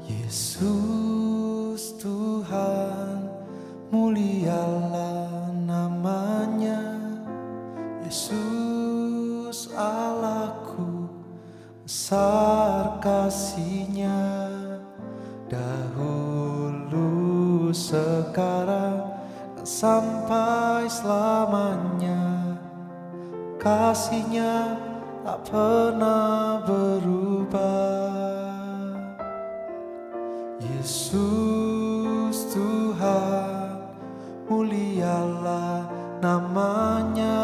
Yesus Tuhan, mulialah namanya. Yesus Allahku, besar kasih-Nya. Dahulu, sekarang, dan sampai selamanya. Kasih-Nya tak pernah berubah. Yesus Tuhan, mulialah namanya.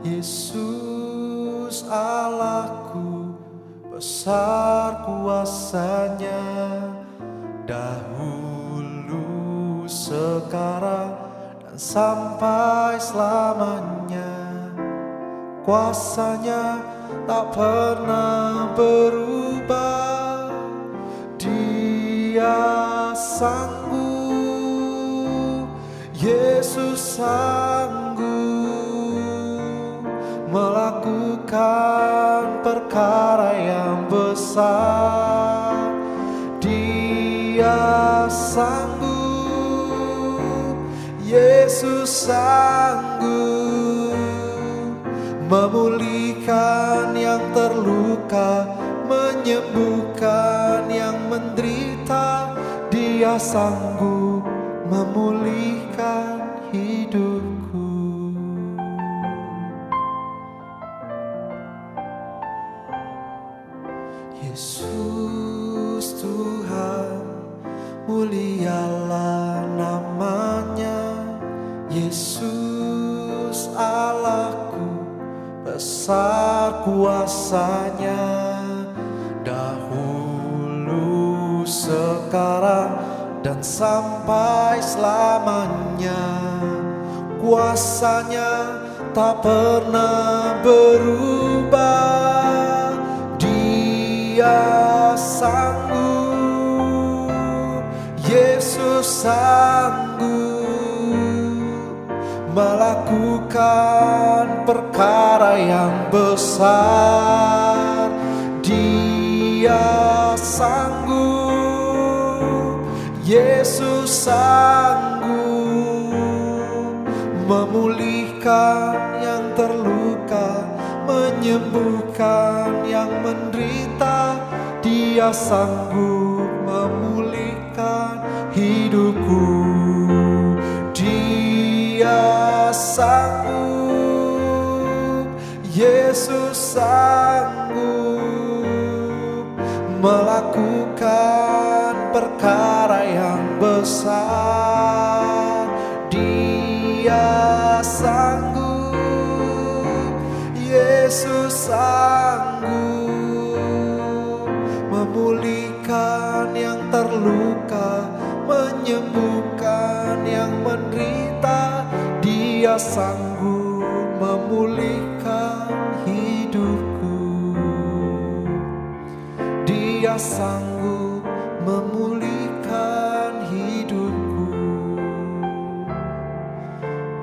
Yesus Allahku, besar kuasa-Nya. Dahulu, sekarang, dan sampai selamanya. Kuasa-Nya tak pernah berubah. Dia sanggup, Yesus sanggup melakukan perkara yang besar. Dia sanggup, Yesus sanggup memulihkan yang terluka, menyembuhkan yang menderita. Dia sanggup memulihkan hidupku. Yesus Tuhan, mulialah namanya. Yesus Allahku, besar kuasa-Nya. Dahulu, sekarang, dan sampai selamanya. Kuasa-Nya tak pernah berubah. Dia sanggup, Yesus sanggup melakukan perkara yang besar. Dia sanggup, Yesus sanggup memulihkan yang terluka, menyembuhkan yang menderita. Dia sanggup memulihkan hidupku. Dia sanggup, Yesus sanggup melakukan perkara yang besar. Dia sanggup, Yesus sanggup memulihkan yang terluka, menyembuhkan yang menderita. Dia sanggup memulihkan hidupku. Dia sanggup memulihkan hidupku.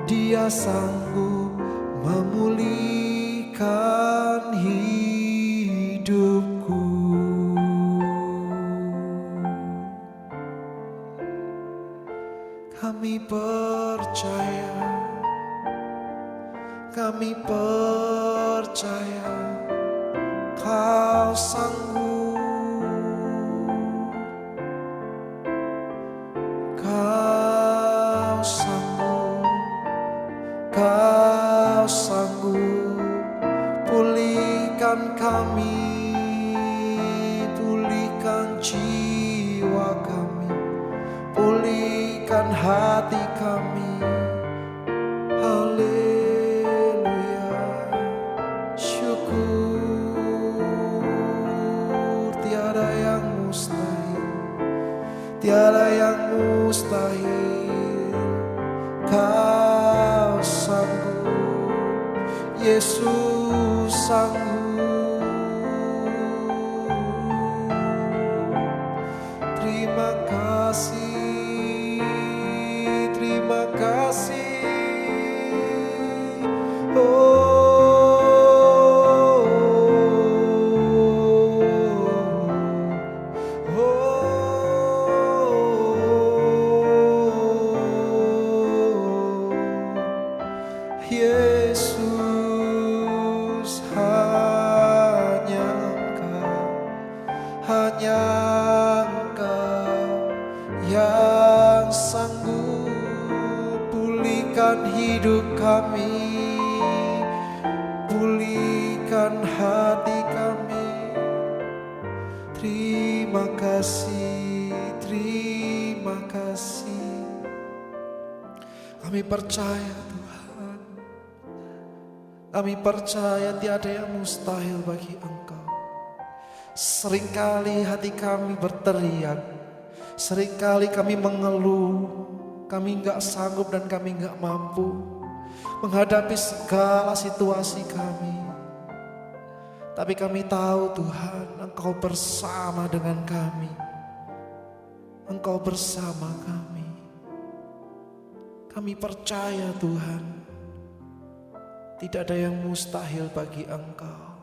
Dia sanggup memulihkan hidupku. Kami percaya, kami percaya Kau sanggup. Kau sanggup, Kau sanggup pulihkan kami, pulihkan jiwa kami, pulihkan hati kami. Haleluya, syukur. Tiada yang mustahil, tiada yang mustahil. Kau sanggup, Yesus sanggup. Terima kasih. kasih, terima kasih. Yesus, hanya Engkau yang sanggup pulihkan hidup kami, pulihkan hati kami. Terima kasih, terima kasih. Kami percaya Tuhan, kami percaya tiada yang mustahil bagi Engkau. Seringkali hati kami berteriak, seringkali kami mengeluh, kami gak sanggup dan kami gak mampu menghadapi segala situasi kami. Tapi kami tahu Tuhan, Engkau bersama dengan kami. Engkau bersama kami. Kami percaya Tuhan, tidak ada yang mustahil bagi Engkau.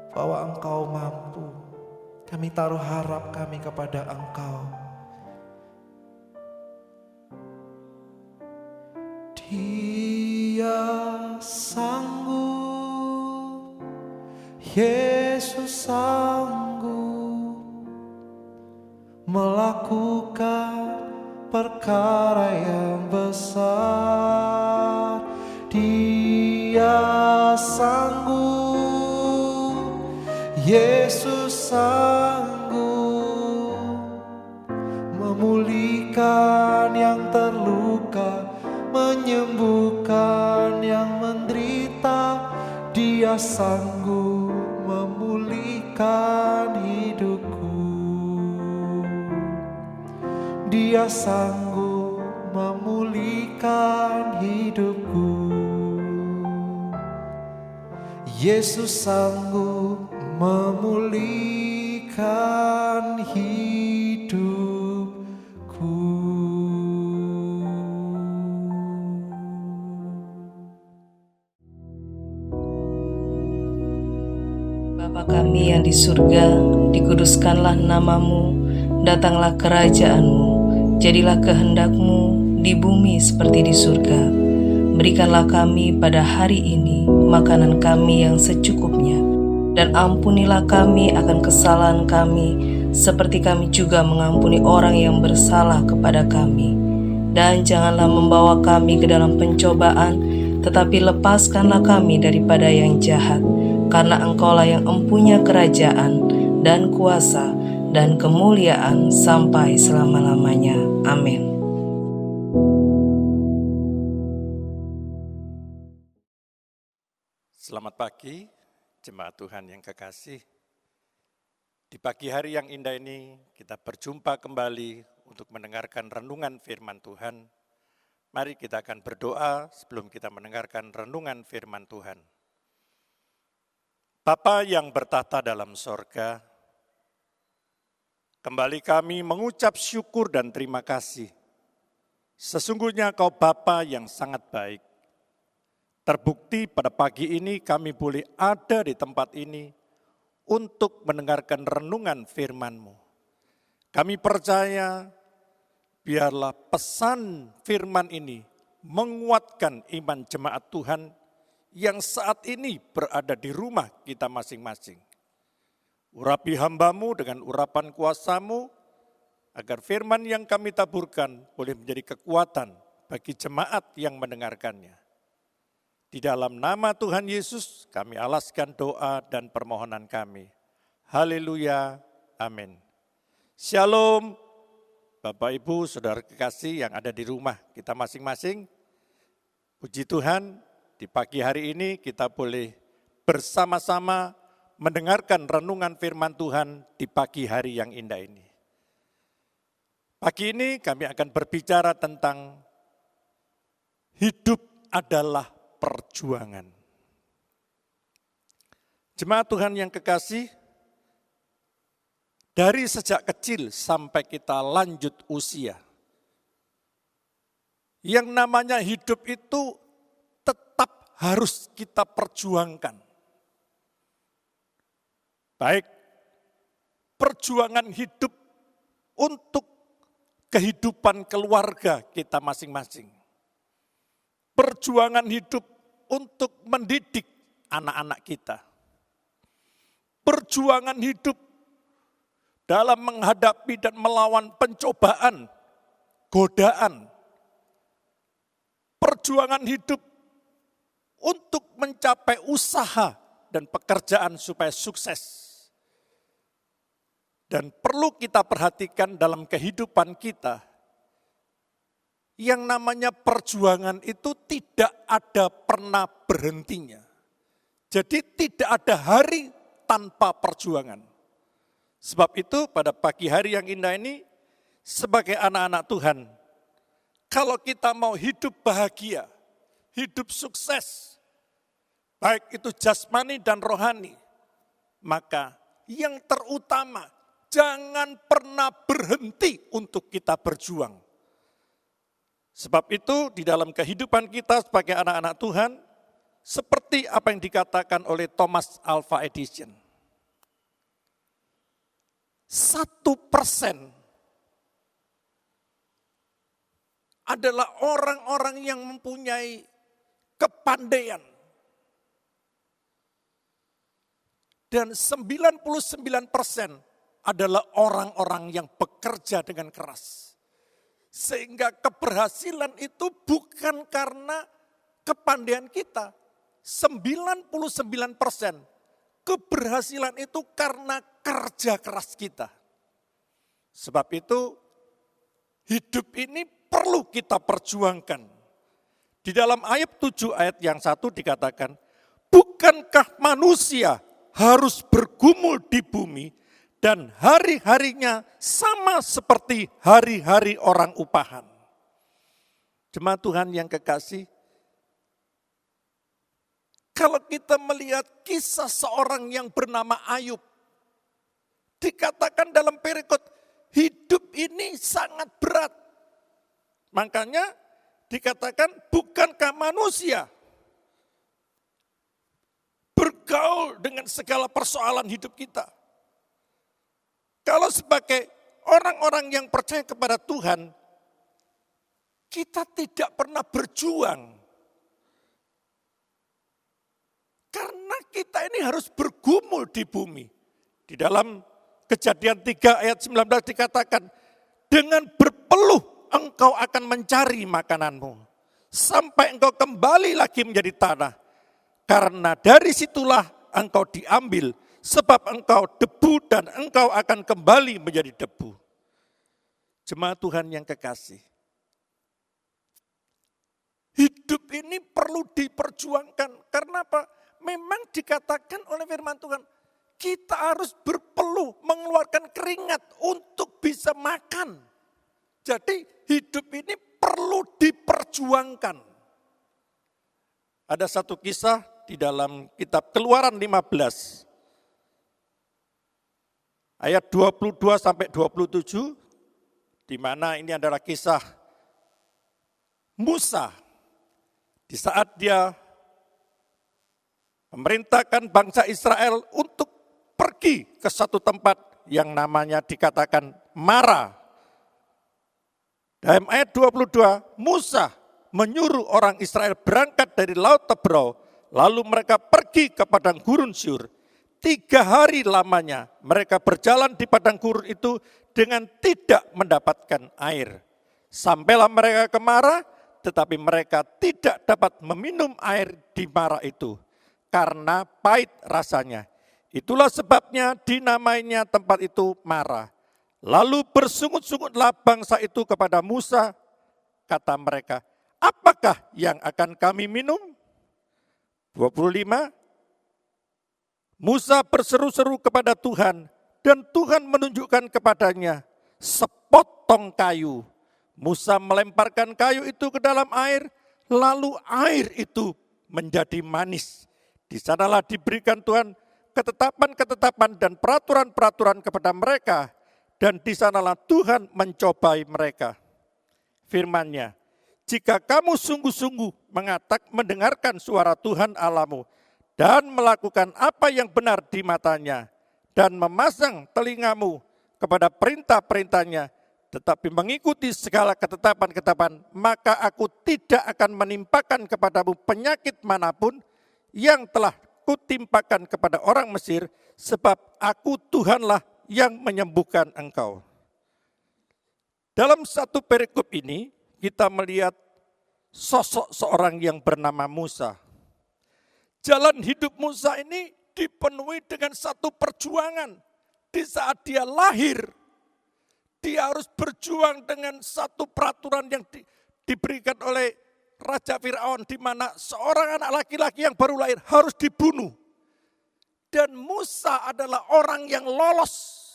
Bahwa Engkau mampu. Kami taruh harap kami kepada Engkau. Dia sanggup, Yesus sanggup melakukan perkara yang besar. Dia sanggup, Yesus sanggup memulihkan yang terluka, menyembuhkan yang menderita. Dia sanggup memulihkan hidupku. Dia sanggup memulihkan hidupku. Yesus sanggup memulihkan hidupku. Bapa kami yang di surga, dikuduskanlah namamu, datanglah kerajaan-Mu, jadilah kehendak-Mu di bumi seperti di surga. Berikanlah kami pada hari ini makanan kami yang secukupnya, dan ampunilah kami akan kesalahan kami, seperti kami juga mengampuni orang yang bersalah kepada kami. Dan janganlah membawa kami ke dalam pencobaan, tetapi lepaskanlah kami daripada yang jahat. Karena Engkaulah yang empunya kerajaan dan kuasa dan kemuliaan sampai selama-lamanya. Amin. Selamat pagi, jemaat Tuhan yang kekasih. Di pagi hari yang indah ini, kita berjumpa kembali untuk mendengarkan renungan firman Tuhan. Mari kita akan berdoa sebelum kita mendengarkan renungan firman Tuhan. Bapa yang bertahta dalam sorga, kembali kami mengucap syukur dan terima kasih. Sesungguhnya Kau Bapa yang sangat baik. Terbukti pada pagi ini kami boleh ada di tempat ini untuk mendengarkan renungan firman-Mu. Kami percaya biarlah pesan firman ini menguatkan iman jemaat Tuhan yang saat ini berada di rumah kita masing-masing. Urapi hamba-Mu dengan urapan kuasa-Mu, agar firman yang kami taburkan boleh menjadi kekuatan bagi jemaat yang mendengarkannya. Di dalam nama Tuhan Yesus kami alaskan doa dan permohonan kami. Haleluya, amin. Shalom, Bapak Ibu, Saudara kekasih yang ada di rumah kita masing-masing. Puji Tuhan, di pagi hari ini kita boleh bersama-sama mendengarkan renungan firman Tuhan di pagi hari yang indah ini. Pagi ini kami akan berbicara tentang hidup adalah perjuangan. Jemaat Tuhan yang kekasih, dari sejak kecil sampai kita lanjut usia. Yang namanya hidup itu tetap harus kita perjuangkan. Baik perjuangan hidup untuk kehidupan keluarga kita masing-masing. Perjuangan hidup untuk mendidik anak-anak kita. Perjuangan hidup dalam menghadapi dan melawan pencobaan, godaan. Perjuangan hidup untuk mencapai usaha dan pekerjaan supaya sukses. Dan perlu kita perhatikan dalam kehidupan kita, yang namanya perjuangan itu tidak ada pernah berhentinya. Jadi tidak ada hari tanpa perjuangan. Sebab itu pada pagi hari yang indah ini, sebagai anak-anak Tuhan, kalau kita mau hidup bahagia, hidup sukses, baik itu jasmani dan rohani, maka yang terutama, jangan pernah berhenti untuk kita berjuang. Sebab itu di dalam kehidupan kita sebagai anak-anak Tuhan, seperti apa yang dikatakan oleh Thomas Alva Edison, 1% adalah orang-orang yang mempunyai kepandaian. Dan 99% adalah orang-orang yang bekerja dengan keras. Sehingga keberhasilan itu bukan karena kepandaian kita. 99% keberhasilan itu karena kerja keras kita. Sebab itu hidup ini perlu kita perjuangkan. Di dalam ayat 7 ayat yang 1 dikatakan, bukankah manusia harus bergumul di bumi dan hari-harinya sama seperti hari-hari orang upahan. Jemaat Tuhan yang kekasih, kalau kita melihat kisah seorang yang bernama Ayub, dikatakan dalam perikop, hidup ini sangat berat. Makanya dikatakan, bukankah manusia bergaul dengan segala persoalan hidup kita? Kalau sebagai orang-orang yang percaya kepada Tuhan, kita tidak pernah berjuang. Karena kita ini harus bergumul di bumi. Di dalam Kejadian 3 ayat 19 dikatakan, dengan berpeluh engkau akan mencari makananmu, sampai engkau kembali lagi menjadi tanah. Karena dari situlah engkau diambil, sebab engkau debu dan engkau akan kembali menjadi debu. Jemaat Tuhan yang kekasih, hidup ini perlu diperjuangkan. Karena apa? Memang dikatakan oleh firman Tuhan, kita harus berpeluh mengeluarkan keringat untuk bisa makan. Jadi hidup ini perlu diperjuangkan. Ada satu kisah di dalam kitab Keluaran 15. Ayat 22 sampai 27, di mana ini adalah kisah Musa. Di saat dia memerintahkan bangsa Israel untuk pergi ke satu tempat yang namanya dikatakan Mara. Dalam ayat 22, Musa menyuruh orang Israel berangkat dari Laut Tebrau, lalu mereka pergi ke padang gurun Syur. 3 hari lamanya mereka berjalan di padang gurun itu dengan tidak mendapatkan air. Sampailah mereka ke Mara, tetapi mereka tidak dapat meminum air di Mara itu, karena pahit rasanya. Itulah sebabnya dinamainya tempat itu Mara. Lalu bersungut-sungutlah bangsa itu kepada Musa, kata mereka, apakah yang akan kami minum? 25, Musa berseru-seru kepada Tuhan, dan Tuhan menunjukkan kepadanya sepotong kayu. Musa melemparkan kayu itu ke dalam air, lalu air itu menjadi manis. Di sanalah diberikan Tuhan ketetapan-ketetapan dan peraturan-peraturan kepada mereka, dan di sanalah Tuhan mencobai mereka. Firman-Nya, jika kamu sungguh-sungguh mendengarkan suara Tuhan Allahmu dan melakukan apa yang benar di matanya dan memasang telingamu kepada perintah-perintahnya, tetapi mengikuti segala ketetapan-ketetapan, maka aku tidak akan menimpakan kepadamu penyakit manapun yang telah kutimpakan kepada orang Mesir, sebab aku Tuhanlah yang menyembuhkan engkau. Dalam satu perikop ini, kita melihat sosok seorang yang bernama Musa. Jalan hidup Musa ini dipenuhi dengan satu perjuangan. Di saat dia lahir, dia harus berjuang dengan satu peraturan yang diberikan oleh Raja Firaun, di mana seorang anak laki-laki yang baru lahir harus dibunuh. Dan Musa adalah orang yang lolos.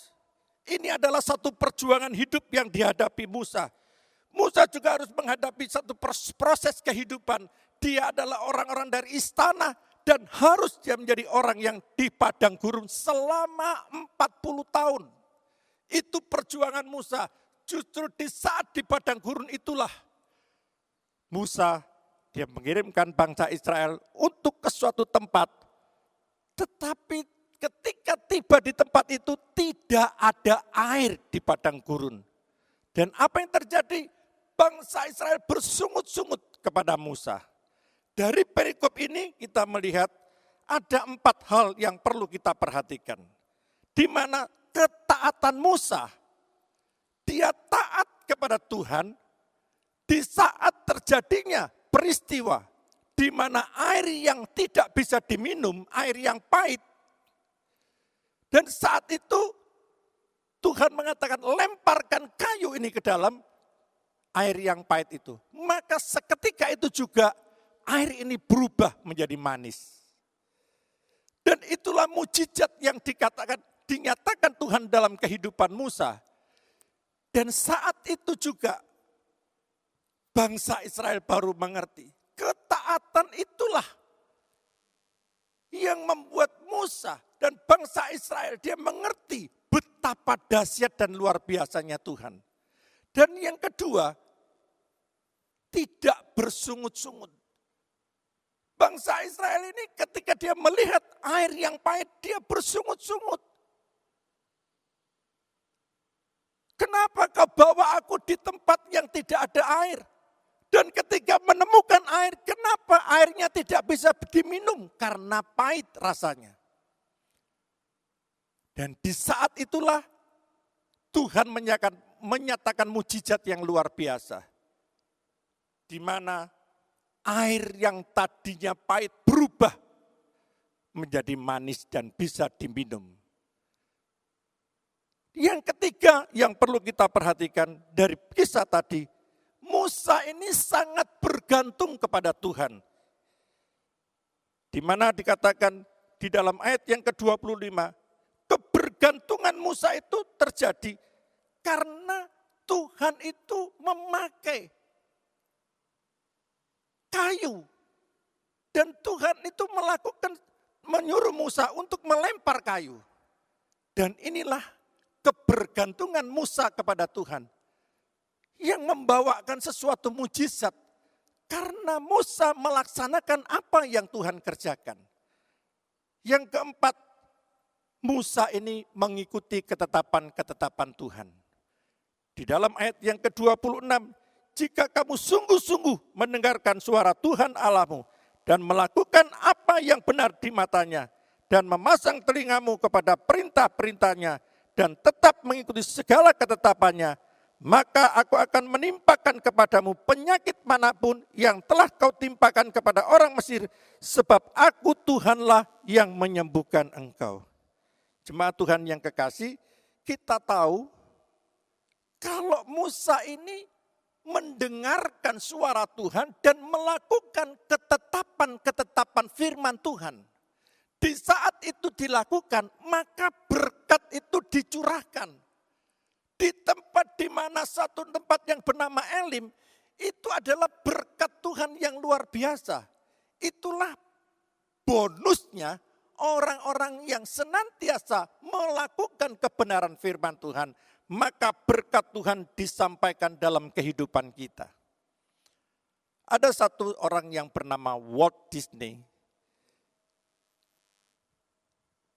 Ini adalah satu perjuangan hidup yang dihadapi Musa. Musa juga harus menghadapi satu proses kehidupan. Dia adalah orang-orang dari istana dan harus dia menjadi orang yang di padang gurun selama 40 tahun. Itu perjuangan Musa. Justru di saat di padang gurun itulah Musa, dia mengirimkan bangsa Israel untuk ke suatu tempat. Tetapi ketika tiba di tempat itu tidak ada air di padang gurun. Dan apa yang terjadi? Bangsa Israel bersungut-sungut kepada Musa. Dari perikop ini kita melihat ada 4 hal yang perlu kita perhatikan. Di mana ketaatan Musa, dia taat kepada Tuhan di saat terjadinya peristiwa di mana air yang tidak bisa diminum, air yang pahit. Dan saat itu Tuhan mengatakan lemparkan kayu ini ke dalam air yang pahit itu. Maka seketika itu juga air ini berubah menjadi manis. Dan itulah mujizat yang dinyatakan Tuhan dalam kehidupan Musa. Dan saat itu juga bangsa Israel baru mengerti. Ketaatan itulah yang membuat Musa dan bangsa Israel dia mengerti betapa dahsyat dan luar biasanya Tuhan. Dan yang kedua, tidak bersungut-sungut. Bangsa Israel ini ketika dia melihat air yang pahit, dia bersungut-sungut. Kenapa kau bawa aku di tempat yang tidak ada air? Dan ketika menemukan air, kenapa airnya tidak bisa diminum? Karena pahit rasanya. Dan di saat itulah Tuhan menyatakan mujizat yang luar biasa. Di mana air yang tadinya pahit berubah menjadi manis dan bisa diminum. Yang ketiga yang perlu kita perhatikan dari kisah tadi, Musa ini sangat bergantung kepada Tuhan. Di mana dikatakan di dalam ayat yang ke-25, kebergantungan Musa itu terjadi karena Tuhan itu memakai kayu. Dan Tuhan itu menyuruh Musa untuk melempar kayu. Dan inilah kebergantungan Musa kepada Tuhan yang membawakan sesuatu mujizat karena Musa melaksanakan apa yang Tuhan kerjakan. Yang keempat, Musa ini mengikuti ketetapan-ketetapan Tuhan. Di dalam ayat yang ke-26, jika kamu sungguh-sungguh mendengarkan suara Tuhan Allahmu dan melakukan apa yang benar di matanya dan memasang telingamu kepada perintah-perintahnya dan tetap mengikuti segala ketetapannya, maka aku akan menimpakan kepadamu penyakit manapun yang telah kau timpakan kepada orang Mesir, sebab aku Tuhanlah yang menyembuhkan engkau. Jemaat Tuhan yang kekasih, kita tahu kalau Musa ini mendengarkan suara Tuhan dan melakukan ketetapan-ketetapan firman Tuhan. Di saat itu dilakukan, maka berkat itu dicurahkan. Di tempat di mana satu tempat yang bernama Elim, itu adalah berkat Tuhan yang luar biasa. Itulah bonusnya orang-orang yang senantiasa melakukan kebenaran firman Tuhan, maka berkat Tuhan disampaikan dalam kehidupan kita. Ada satu orang yang bernama Walt Disney,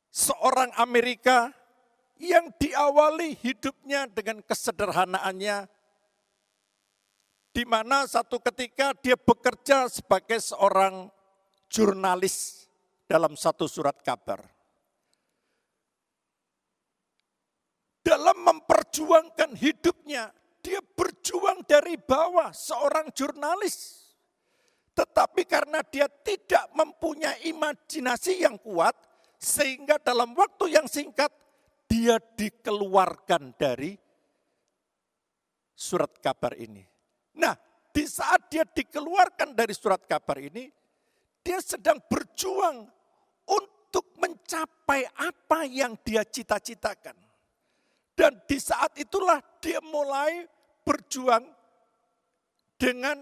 seorang Amerika yang diawali hidupnya dengan kesederhanaannya, di mana satu ketika dia bekerja sebagai seorang jurnalis dalam satu surat kabar. Dalam memperjuangkan hidupnya, dia berjuang dari bawah, seorang jurnalis. Tetapi karena dia tidak mempunyai imajinasi yang kuat, sehingga dalam waktu yang singkat, dia dikeluarkan dari surat kabar ini. Nah, di saat dia dikeluarkan dari surat kabar ini, dia sedang berjuang untuk mencapai apa yang dia cita-citakan. Dan di saat itulah dia mulai berjuang dengan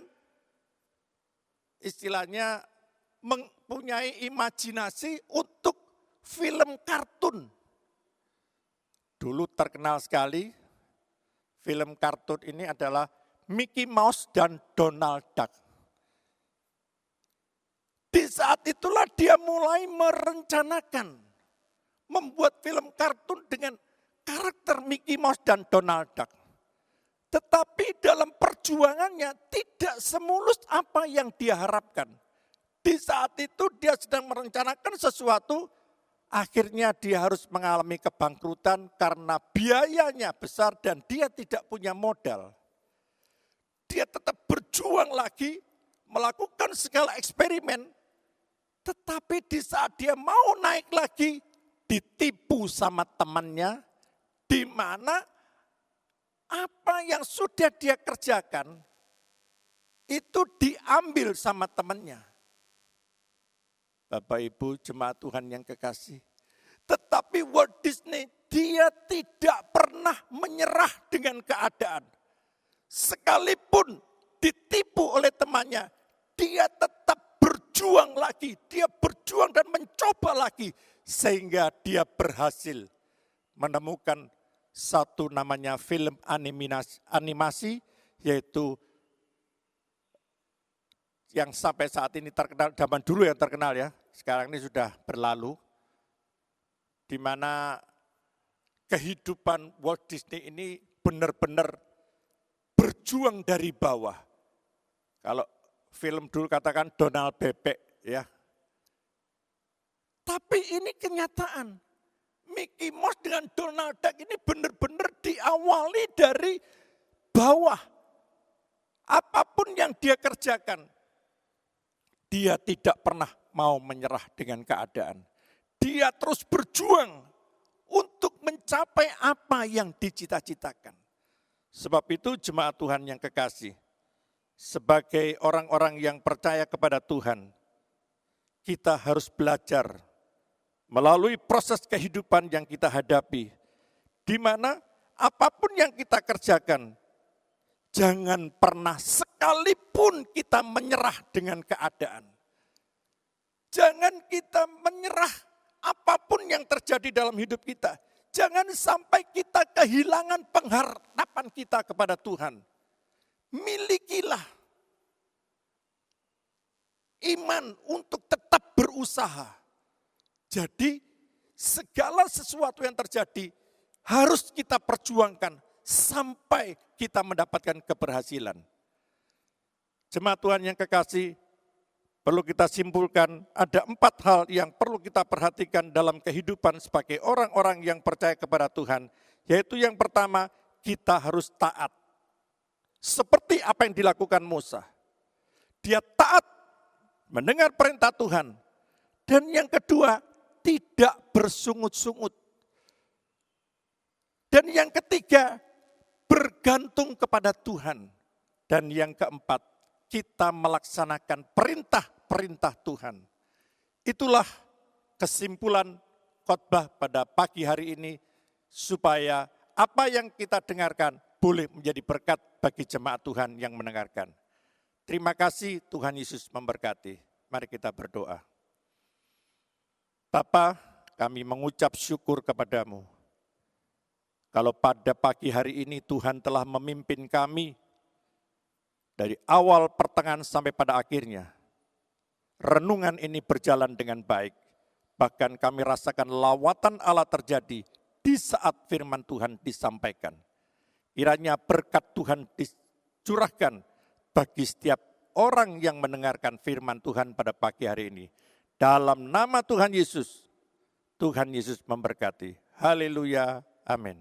istilahnya mempunyai imajinasi untuk film kartun. Dulu terkenal sekali film kartun ini adalah Mickey Mouse dan Donald Duck. Di saat itulah dia mulai merencanakan membuat film kartun dengan karakter Mickey Mouse dan Donald Duck. Tetapi dalam perjuangannya tidak semulus apa yang dia harapkan. Di saat itu dia sedang merencanakan sesuatu, akhirnya dia harus mengalami kebangkrutan karena biayanya besar dan dia tidak punya modal. Dia tetap berjuang lagi, melakukan segala eksperimen, tetapi di saat dia mau naik lagi, ditipu sama temannya, di mana apa yang sudah dia kerjakan itu diambil sama temannya. Bapak Ibu jemaat Tuhan yang kekasih. Tetapi Walt Disney dia tidak pernah menyerah dengan keadaan. Sekalipun ditipu oleh temannya, dia tetap berjuang lagi. Dia berjuang dan mencoba lagi sehingga dia berhasil menemukan satu namanya film animasi, yaitu yang sampai saat ini terkenal, zaman dulu yang terkenal ya, sekarang ini sudah berlalu, di mana kehidupan Walt Disney ini benar-benar berjuang dari bawah. Kalau film dulu katakan Donald Bebek ya. Tapi ini kenyataan. Mickey Mouse dengan Donald Duck ini benar-benar diawali dari bawah. Apapun yang dia kerjakan, dia tidak pernah mau menyerah dengan keadaan. Dia terus berjuang untuk mencapai apa yang dicita-citakan. Sebab itu jemaat Tuhan yang kekasih, sebagai orang-orang yang percaya kepada Tuhan, kita harus belajar melalui proses kehidupan yang kita hadapi, di mana apapun yang kita kerjakan, jangan pernah sekalipun kita menyerah dengan keadaan. Jangan kita menyerah apapun yang terjadi dalam hidup kita. Jangan sampai kita kehilangan pengharapan kita kepada Tuhan. Milikilah iman untuk tetap berusaha. Jadi segala sesuatu yang terjadi harus kita perjuangkan sampai kita mendapatkan keberhasilan. Jemaat Tuhan yang kekasih, perlu kita simpulkan ada 4 hal yang perlu kita perhatikan dalam kehidupan sebagai orang-orang yang percaya kepada Tuhan. Yaitu yang pertama, kita harus taat. Seperti apa yang dilakukan Musa. Dia taat mendengar perintah Tuhan. Dan yang kedua, tidak bersungut-sungut. Dan yang ketiga, bergantung kepada Tuhan. Dan yang keempat, kita melaksanakan perintah-perintah Tuhan. Itulah kesimpulan khotbah pada pagi hari ini, supaya apa yang kita dengarkan boleh menjadi berkat bagi jemaat Tuhan yang mendengarkan. Terima kasih, Tuhan Yesus memberkati. Mari kita berdoa. Bapa, kami mengucap syukur kepadamu. Kalau pada pagi hari ini Tuhan telah memimpin kami dari awal pertengahan sampai pada akhirnya. Renungan ini berjalan dengan baik. Bahkan kami rasakan lawatan Allah terjadi di saat firman Tuhan disampaikan. Kiranya berkat Tuhan dicurahkan bagi setiap orang yang mendengarkan firman Tuhan pada pagi hari ini. Dalam nama Tuhan Yesus, Tuhan Yesus memberkati. Haleluya, amin.